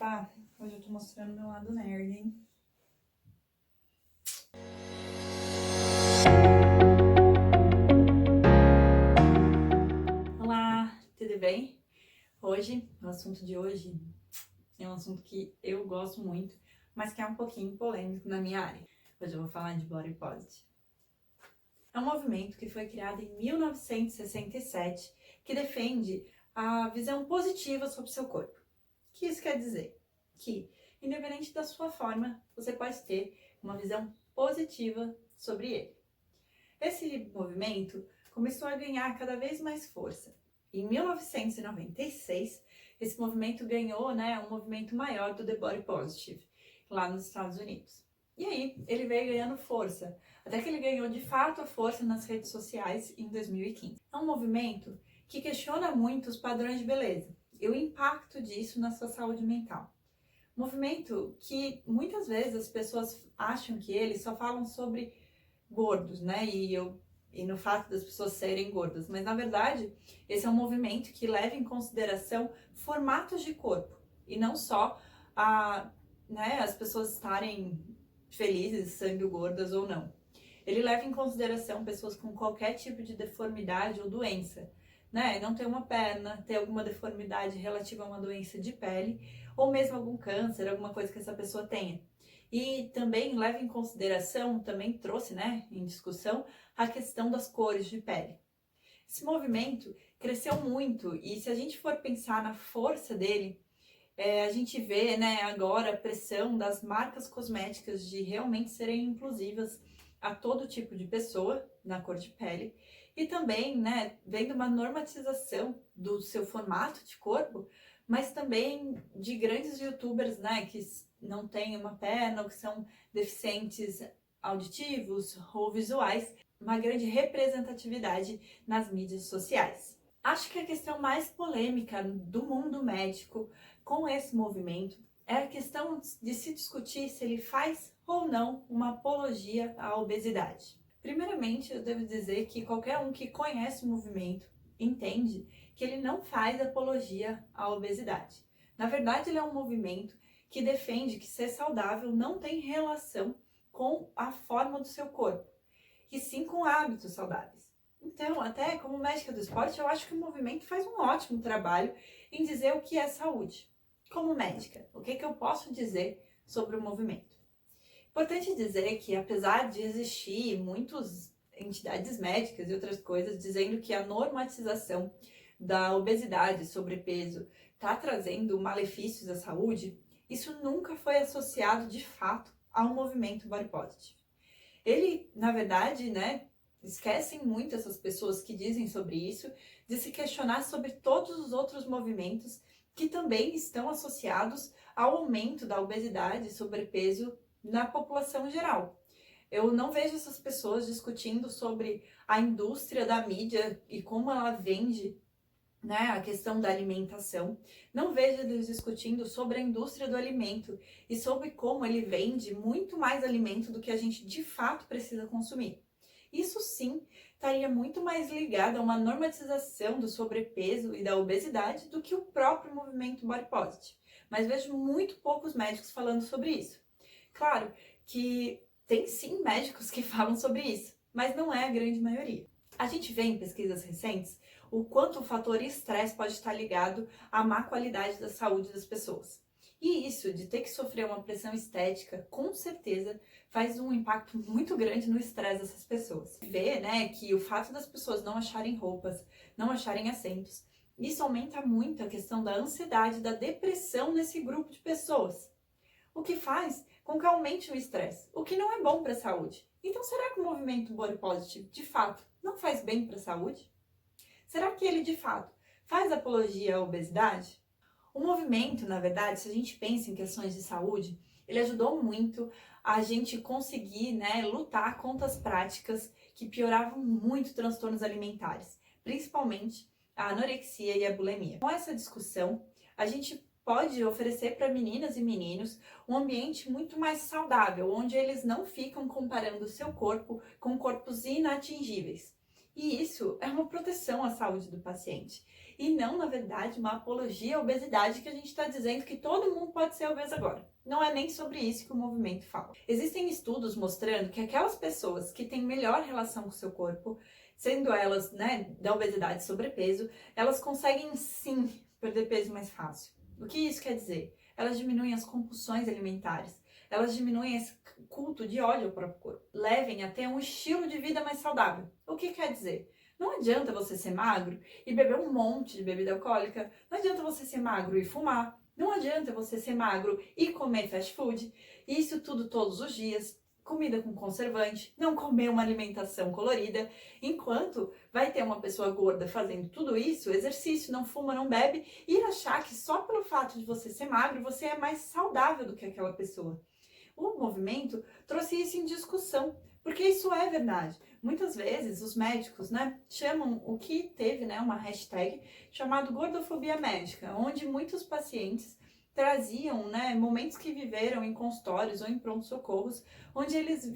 Opa, hoje eu tô mostrando meu lado nerd, hein? Olá, tudo bem? Hoje, o assunto de hoje é um assunto que eu gosto muito, mas que é um pouquinho polêmico na minha área. Hoje eu vou falar de Body Positive. É um movimento que foi criado em 1967 que defende a visão positiva sobre o seu corpo. O que isso quer dizer? Que, independente da sua forma, você pode ter uma visão positiva sobre ele. Esse movimento começou a ganhar cada vez mais força. Em 1996, esse movimento ganhou um movimento maior do The Body Positive, lá nos Estados Unidos. E aí, ele veio ganhando força, até que ele ganhou de fato a força nas redes sociais em 2015. É um movimento que questiona muito os padrões de beleza e o impacto disso na sua saúde mental. Movimento que muitas vezes as pessoas acham que eles só falam sobre gordos, né? E no fato das pessoas serem gordas. Mas na verdade, esse é um movimento que leva em consideração formatos de corpo e não só as pessoas estarem felizes sendo gordas ou não. Ele leva em consideração pessoas com qualquer tipo de deformidade ou doença, né? Não ter uma perna, ter alguma deformidade relativa a uma doença de pele, ou mesmo algum câncer, alguma coisa que essa pessoa tenha. E também leva em consideração, também trouxe, em discussão, a questão das cores de pele. Esse movimento cresceu muito e se a gente for pensar na força dele, a gente vê, agora a pressão das marcas cosméticas de realmente serem inclusivas a todo tipo de pessoa na cor de pele e também, vendo uma normatização do seu formato de corpo, mas também de grandes youtubers, que não têm uma perna ou que são deficientes auditivos ou visuais, uma grande representatividade nas mídias sociais. Acho que a questão mais polêmica do mundo médico com esse movimento é a questão de se discutir se ele faz ou não uma apologia à obesidade. Primeiramente, eu devo dizer que qualquer um que conhece o movimento entende que ele não faz apologia à obesidade. Na verdade, ele é um movimento que defende que ser saudável não tem relação com a forma do seu corpo, e sim com hábitos saudáveis. Então, até como médica do esporte, eu acho que o movimento faz um ótimo trabalho em dizer o que é saúde. Como médica, o que eu posso dizer sobre o movimento? Importante dizer que, apesar de existir muitas entidades médicas e outras coisas dizendo que a normatização da obesidade e sobrepeso está trazendo malefícios à saúde, isso nunca foi associado de fato ao movimento Body Positive. Ele, na verdade, esquecem muito essas pessoas que dizem sobre isso, de se questionar sobre todos os outros movimentos que também estão associados ao aumento da obesidade e sobrepeso na população geral. Eu não vejo essas pessoas discutindo sobre a indústria da mídia e como ela vende, a questão da alimentação. Não vejo eles discutindo sobre a indústria do alimento e sobre como ele vende muito mais alimento do que a gente de fato precisa consumir. Isso sim estaria muito mais ligado a uma normatização do sobrepeso e da obesidade do que o próprio movimento Body Positive. Mas vejo muito poucos médicos falando sobre isso. Claro que tem sim médicos que falam sobre isso, mas não é a grande maioria. A gente vê em pesquisas recentes o quanto o fator estresse pode estar ligado à má qualidade da saúde das pessoas. E isso, de ter que sofrer uma pressão estética, com certeza faz um impacto muito grande no estresse dessas pessoas. Vê, que o fato das pessoas não acharem roupas, não acharem assentos, isso aumenta muito a questão da ansiedade, da depressão nesse grupo de pessoas. O que faz com que aumente o estresse, o que não é bom para a saúde. Então, será que o movimento Body Positive, de fato, não faz bem para a saúde? Será que ele, de fato, faz apologia à obesidade? O movimento, na verdade, se a gente pensa em questões de saúde, ele ajudou muito a gente conseguir, lutar contra as práticas que pioravam muito transtornos alimentares, principalmente a anorexia e a bulimia. Com essa discussão, a gente pode oferecer para meninas e meninos um ambiente muito mais saudável, onde eles não ficam comparando o seu corpo com corpos inatingíveis. E isso é uma proteção à saúde do paciente. e não, na verdade, uma apologia à obesidade que a gente está dizendo que todo mundo pode ser obeso agora. Não é nem sobre isso que o movimento fala. Existem estudos mostrando que aquelas pessoas que têm melhor relação com o seu corpo, sendo elas, né, da obesidade e sobrepeso, elas conseguem sim perder peso mais fácil. O que isso quer dizer? Elas diminuem as compulsões alimentares, elas diminuem esse culto de ódio ao próprio corpo, levem a ter um estilo de vida mais saudável. O que quer dizer? Não adianta você ser magro e beber um monte de bebida alcoólica, não adianta você ser magro e fumar, não adianta você ser magro e comer fast food, isso tudo todos os dias, comida com conservante, não comer uma alimentação colorida, enquanto vai ter uma pessoa gorda fazendo tudo isso, exercício, não fuma, não bebe, e achar que só pelo fato de você ser magro, você é mais saudável do que aquela pessoa. O movimento trouxe isso em discussão, porque isso é verdade. Muitas vezes os médicos, né, chamam o que teve, né, uma hashtag chamada gordofobia médica, onde muitos pacientes traziam, né, momentos que viveram em consultórios ou em pronto-socorros, onde eles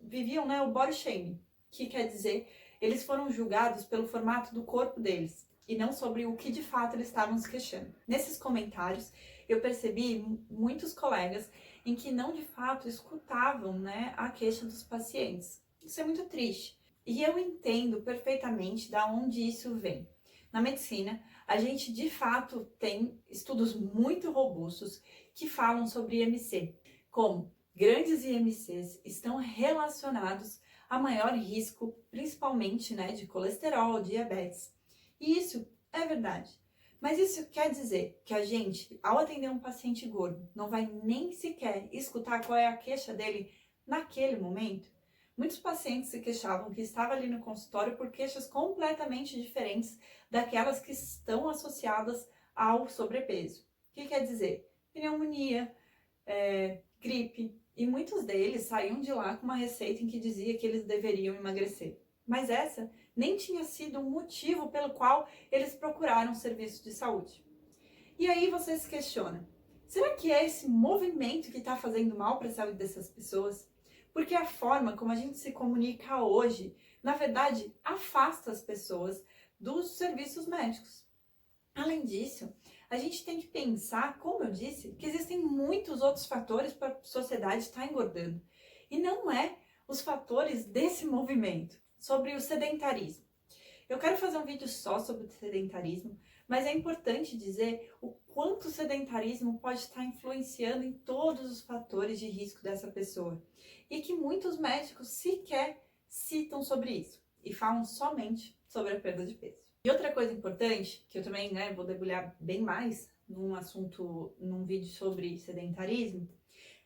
viviam, né, o body shaming, que quer dizer, eles foram julgados pelo formato do corpo deles e não sobre o que de fato eles estavam se queixando. Nesses comentários, eu percebi muitos colegas em que não de fato escutavam, né, a queixa dos pacientes. Isso é muito triste. E eu entendo perfeitamente da onde isso vem. Na medicina, a gente de fato tem estudos muito robustos que falam sobre IMC, como grandes IMCs estão relacionados a maior risco, principalmente, né, de colesterol, diabetes. E isso é verdade. Mas isso quer dizer que a gente, ao atender um paciente gordo, não vai nem sequer escutar qual é a queixa dele naquele momento? Muitos pacientes se queixavam que estavam ali no consultório por queixas completamente diferentes daquelas que estão associadas ao sobrepeso. O que quer dizer? Pneumonia, gripe, e muitos deles saíam de lá com uma receita em que dizia que eles deveriam emagrecer. Mas essa nem tinha sido o motivo pelo qual eles procuraram serviço de saúde. E aí você se questiona, será que é esse movimento que está fazendo mal para a saúde dessas pessoas? Porque a forma como a gente se comunica hoje, na verdade, afasta as pessoas dos serviços médicos. Além disso, a gente tem que pensar, como eu disse, que existem muitos outros fatores para a sociedade estar engordando. E não é os fatores desse movimento, sobre o sedentarismo. Eu quero fazer um vídeo só sobre o sedentarismo, mas é importante dizer o quanto o sedentarismo pode estar influenciando em todos os fatores de risco dessa pessoa. E que muitos médicos sequer citam sobre isso e falam somente sobre a perda de peso. E outra coisa importante, que eu também, né, vou debulhar bem mais num vídeo sobre sedentarismo,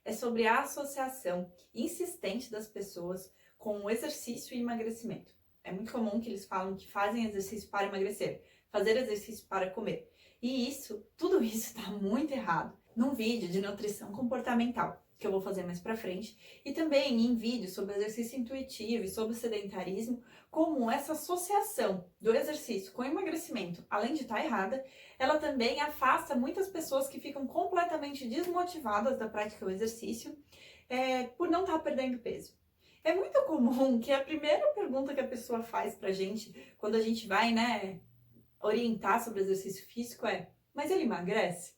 é sobre a associação insistente das pessoas com o exercício e emagrecimento. É muito comum que eles falam que fazem exercício para emagrecer, fazer exercício para comer. E tudo isso está muito errado. Num vídeo de nutrição comportamental, que eu vou fazer mais pra frente, e também em vídeos sobre exercício intuitivo e sobre sedentarismo, como essa associação do exercício com o emagrecimento, além de estar errada, ela também afasta muitas pessoas que ficam completamente desmotivadas da prática do exercício por não estar perdendo peso. É muito comum que a primeira pergunta que a pessoa faz pra gente, quando a gente vai, né, orientar sobre exercício físico mas ele emagrece?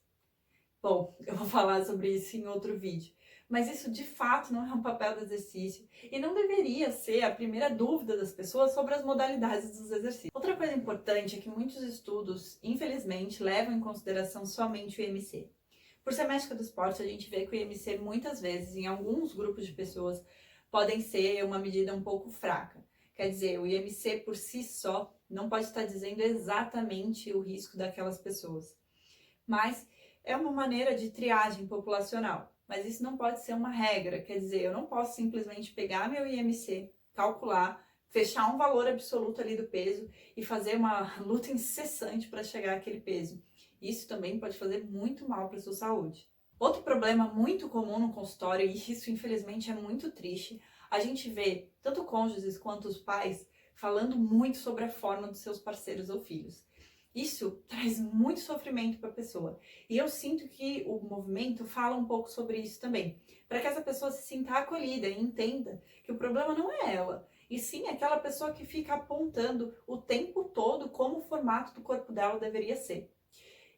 Bom, eu vou falar sobre isso em outro vídeo. Mas isso de fato não é um papel do exercício e não deveria ser a primeira dúvida das pessoas sobre as modalidades dos exercícios. Outra coisa importante é que muitos estudos, infelizmente, levam em consideração somente o IMC. Por ser médica do esporte, a gente vê que o IMC muitas vezes, em alguns grupos de pessoas, podem ser uma medida um pouco fraca. Quer dizer, o IMC por si só não pode estar dizendo exatamente o risco daquelas pessoas. Mas é uma maneira de triagem populacional. Mas isso não pode ser uma regra. Quer dizer, eu não posso simplesmente pegar meu IMC, calcular, fechar um valor absoluto ali do peso e fazer uma luta incessante para chegar àquele peso. Isso também pode fazer muito mal para a sua saúde. Outro problema muito comum no consultório, e isso infelizmente é muito triste, a gente vê tanto cônjuges quanto os pais falando muito sobre a forma dos seus parceiros ou filhos. Isso traz muito sofrimento para a pessoa. E eu sinto que o movimento fala um pouco sobre isso também, para que essa pessoa se sinta acolhida e entenda que o problema não é ela, e sim aquela pessoa que fica apontando o tempo todo como o formato do corpo dela deveria ser.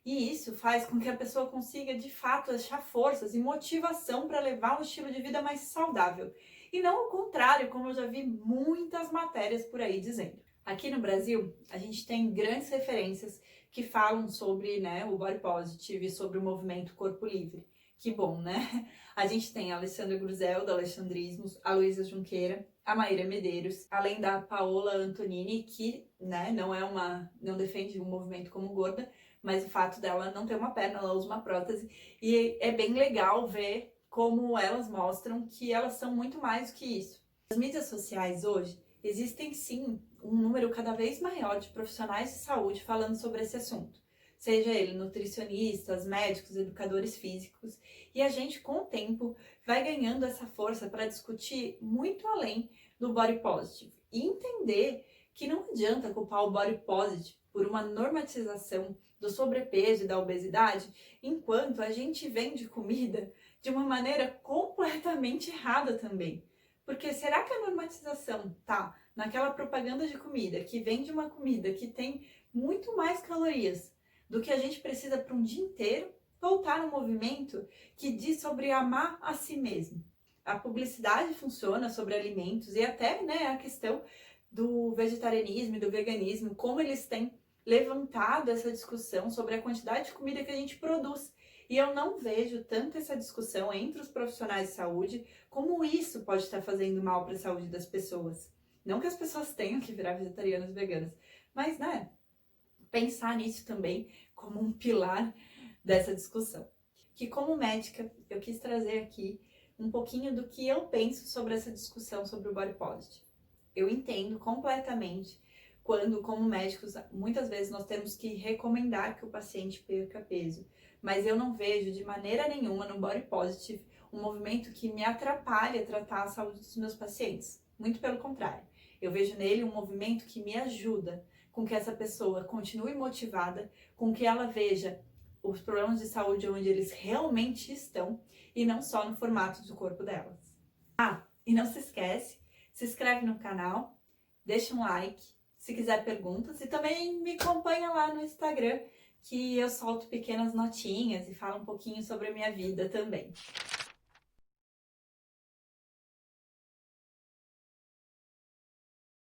E isso faz com que a pessoa consiga, de fato, achar forças e motivação para levar um estilo de vida mais saudável. E não o contrário, como eu já vi muitas matérias por aí dizendo. Aqui no Brasil, a gente tem grandes referências que falam sobre, né, o body positive e sobre o movimento corpo livre. Que bom, né? A gente tem a Alessandra Gruzel, da Alexandrismos, a Luísa Junqueira, a Maíra Medeiros, além da Paola Antonini, que, né, não defende o movimento como gorda, mas o fato dela não ter uma perna, ela usa uma prótese, e é bem legal ver como elas mostram que elas são muito mais do que isso. Nas mídias sociais hoje, existem sim um número cada vez maior de profissionais de saúde falando sobre esse assunto, seja ele nutricionistas, médicos, educadores físicos, e a gente com o tempo vai ganhando essa força para discutir muito além do body positive e entender que não adianta culpar o body positive por uma normatização do sobrepeso e da obesidade, enquanto a gente vende comida de uma maneira completamente errada também. Porque será que a normatização tá naquela propaganda de comida que vende uma comida que tem muito mais calorias do que a gente precisa para um dia inteiro, ou tá no movimento que diz sobre amar a si mesmo? A publicidade funciona sobre alimentos e até, né, a questão do vegetarianismo e do veganismo, como eles têm levantado essa discussão sobre a quantidade de comida que a gente produz. E eu não vejo tanto essa discussão entre os profissionais de saúde, como isso pode estar fazendo mal para a saúde das pessoas. Não que as pessoas tenham que virar vegetarianas e veganas, mas, né, pensar nisso também como um pilar dessa discussão. Que como médica, eu quis trazer aqui um pouquinho do que eu penso sobre essa discussão sobre o body positive. Eu entendo completamente quando, como médicos, muitas vezes nós temos que recomendar que o paciente perca peso, mas eu não vejo de maneira nenhuma no body positive um movimento que me atrapalhe a tratar a saúde dos meus pacientes. Muito pelo contrário, eu vejo nele um movimento que me ajuda com que essa pessoa continue motivada, com que ela veja os problemas de saúde onde eles realmente estão e não só no formato do corpo delas. E não se esquece, se inscreve no canal, deixa um like, se quiser perguntas, e também me acompanha lá no Instagram, que eu solto pequenas notinhas e falo um pouquinho sobre a minha vida também.